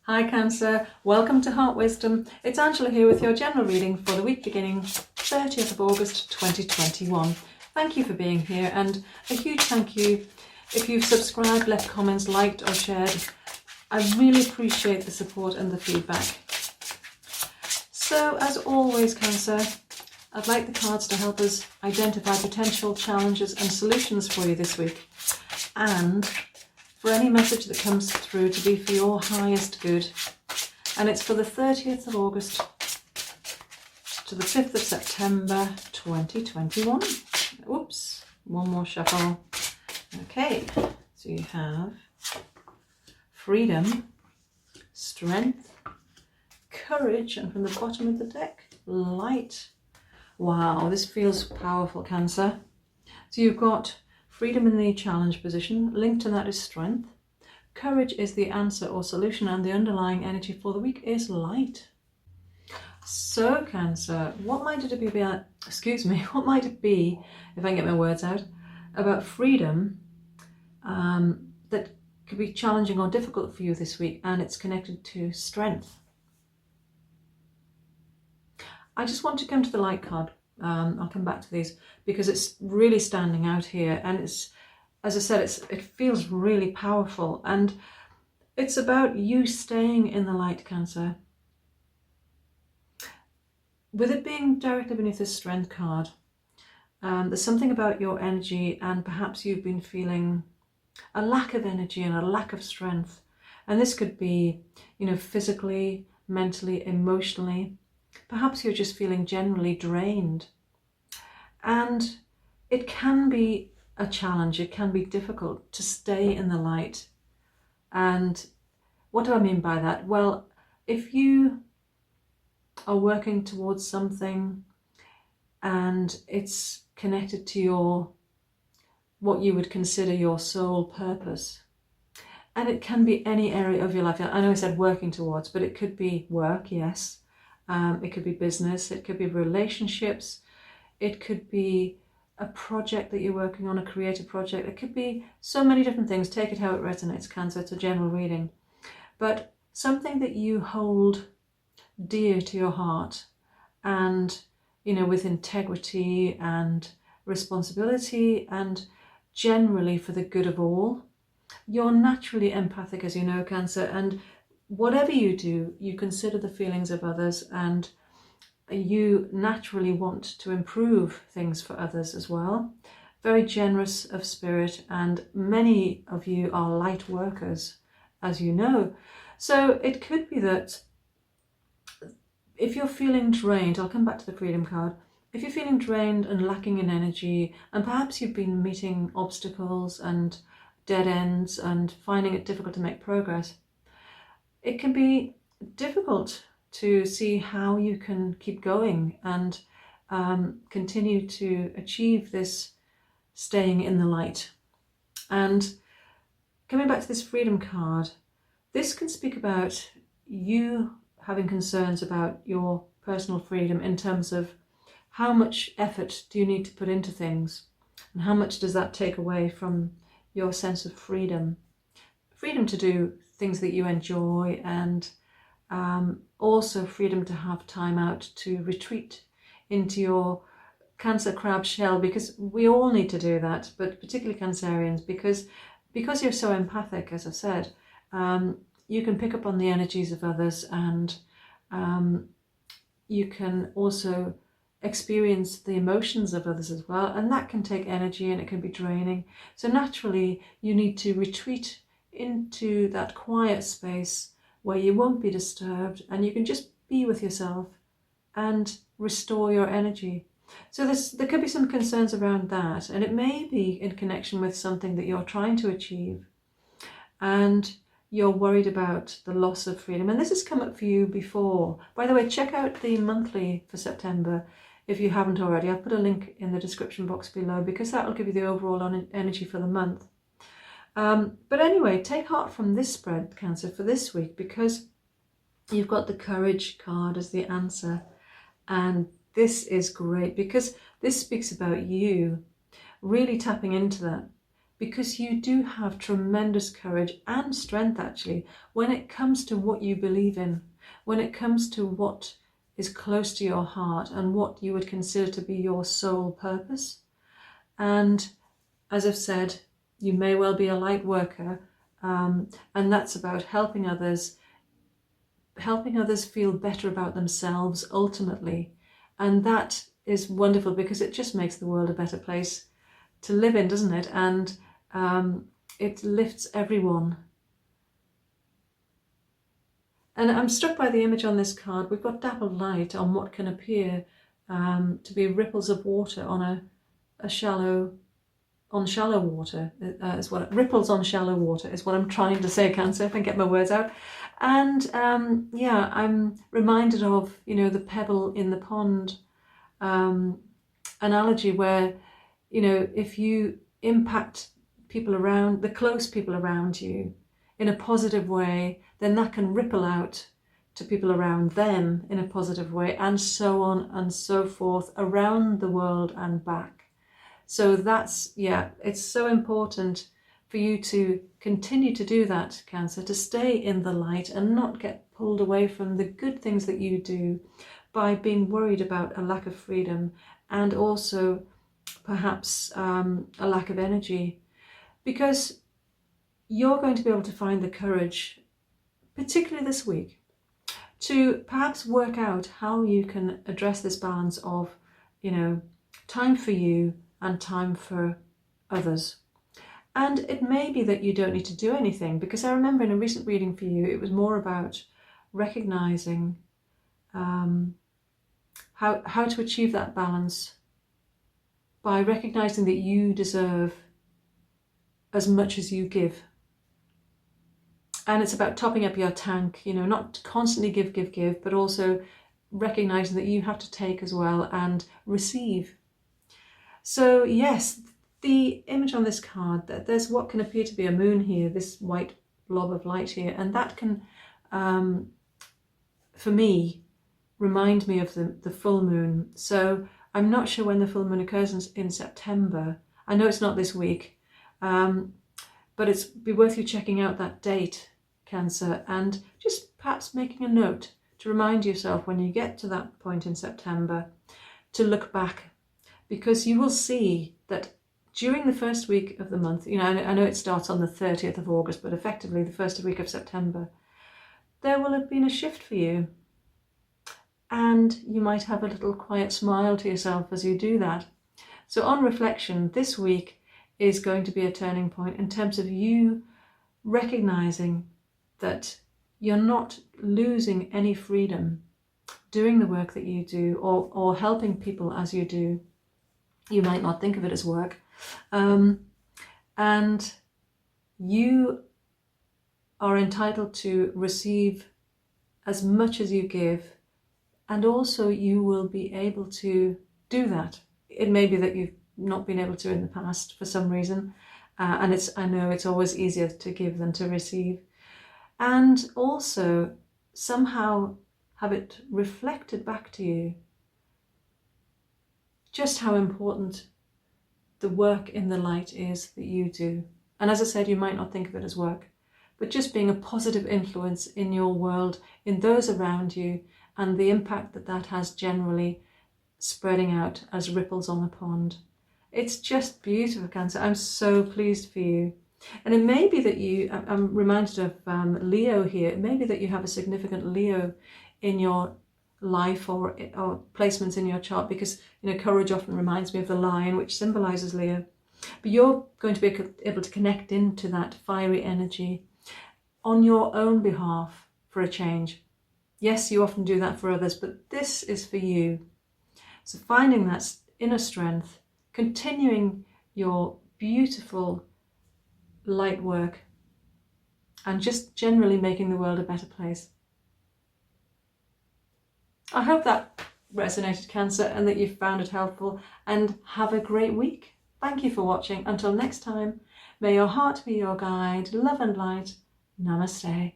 Hi Cancer, welcome to Heart Wisdom. It's Angela here with your general reading for the week beginning 30th of August 2021. Thank you for being here, and a huge thank you if you've subscribed, left comments, liked or shared. I really appreciate the support and the feedback. So as always Cancer, I'd like the cards to help us identify potential challenges and solutions for you this week, and for any message that comes through to be for your highest good. And it's for the 30th of August to the 5th of September 2021. Oops, one more shuffle. Okay, so you have freedom, strength, courage, and from the bottom of the deck, light. Wow, this feels powerful, Cancer. So you've got freedom in the challenge position, linked to that is strength. Courage is the answer or solution, and the underlying energy for the week is light. So Cancer, what might it be about, what might it be, if I can get my words out, about freedom that could be challenging or difficult for you this week, and it's connected to strength? I just want to come to the light card. I'll come back to these because it's really standing out here, and it's, as I said, it feels really powerful, and it's about you staying in the light, Cancer. With it being directly beneath the strength card, there's something about your energy, and perhaps you've been feeling a lack of energy and a lack of strength, and this could be, physically, mentally, emotionally. Perhaps you're just feeling generally drained, and it can be a challenge, it can be difficult to stay in the light. And what do I mean by that? Well, if you are working towards something and it's connected to what you would consider your soul purpose, and it can be any area of your life. I know I said working towards, but it could be work, yes. It could be business, it could be relationships, it could be a project that you're working on, a creative project. It could be so many different things. Take it how it resonates, Cancer. It's a general reading. But something that you hold dear to your heart, and, with integrity and responsibility, and generally for the good of all. You're naturally empathic, as you know, Cancer, and whatever you do, you consider the feelings of others, and you naturally want to improve things for others as well. Very generous of spirit, and many of you are light workers, as you know. So it could be that if you're feeling drained, I'll come back to the freedom card. If you're feeling drained and lacking in energy, and perhaps you've been meeting obstacles and dead ends and finding it difficult to make progress, it can be difficult to see how you can keep going and continue to achieve this staying in the light. And coming back to this freedom card, this can speak about you having concerns about your personal freedom in terms of how much effort do you need to put into things, and how much does that take away from your sense of freedom. Freedom to do things that you enjoy, and also freedom to have time out to retreat into your Cancer crab shell, because we all need to do that, but particularly Cancerians, because you're so empathic, as I said, you can pick up on the energies of others, and you can also experience the emotions of others as well, and that can take energy and it can be draining. So naturally you need to retreat into that quiet space where you won't be disturbed, and you can just be with yourself and restore your energy. So there could be some concerns around that, and it may be in connection with something that you're trying to achieve, and you're worried about the loss of freedom. And this has come up for you before. By the way, check out the monthly for September if you haven't already. I'll put a link in the description box below, because that will give you the overall energy for the month. But anyway, take heart from this spread, Cancer, for this week, because you've got the courage card as the answer. And this is great, because this speaks about you really tapping into that, because you do have tremendous courage and strength actually when it comes to what you believe in, when it comes to what is close to your heart and what you would consider to be your sole purpose. And as I've said, you may well be a light worker, and that's about helping others feel better about themselves ultimately. And that is wonderful because it just makes the world a better place to live in, doesn't it? And it lifts everyone. And I'm struck by the image on this card. We've got dappled light on what can appear to be ripples of water on shallow water. Ripples on shallow water is what I'm trying to say, Cancer, if I can get my words out. And yeah, I'm reminded of, the pebble in the pond analogy where, if you impact people around, the close people around you in a positive way, then that can ripple out to people around them in a positive way, and so on and so forth around the world and back. So that's, it's so important for you to continue to do that, Cancer, to stay in the light and not get pulled away from the good things that you do by being worried about a lack of freedom and also perhaps a lack of energy. Because you're going to be able to find the courage, particularly this week, to perhaps work out how you can address this balance of, time for you and time for others. And it may be that you don't need to do anything, because I remember in a recent reading for you, it was more about recognizing how to achieve that balance by recognizing that you deserve as much as you give. And it's about topping up your tank, not constantly give, but also recognizing that you have to take as well and receive. So yes, the image on this card, that there's what can appear to be a moon here, this white blob of light here, and that can, for me, remind me of the full moon. So I'm not sure when the full moon occurs in September. I know it's not this week, but it's be worth you checking out that date, Cancer, and just perhaps making a note to remind yourself when you get to that point in September to look back, because you will see that during the first week of the month, I know it starts on the 30th of August, but effectively the first week of September, there will have been a shift for you. And you might have a little quiet smile to yourself as you do that. So on reflection, this week is going to be a turning point in terms of you recognizing that you're not losing any freedom doing the work that you do or helping people as you do. You might not think of it as work. And you are entitled to receive as much as you give, and also you will be able to do that. It may be that you've not been able to in the past for some reason, and I know it's always easier to give than to receive. And also somehow have it reflected back to you just how important the work in the light is that you do. And as I said, you might not think of it as work, but just being a positive influence in your world, in those around you, and the impact that has generally spreading out as ripples on a pond. It's just beautiful, Cancer. I'm so pleased for you. And it may be that I'm reminded of Leo here. It may be that you have a significant Leo in your life or placements in your chart, because courage often reminds me of the lion, which symbolizes Leo. But you're going to be able to connect into that fiery energy on your own behalf for a change. Yes, you often do that for others, but this is for you. So finding that inner strength, continuing your beautiful light work, and just generally making the world a better place. I hope that resonated, Cancer, and that you found it helpful, and have a great week. Thank you for watching. Until next time, may your heart be your guide. Love and light. Namaste.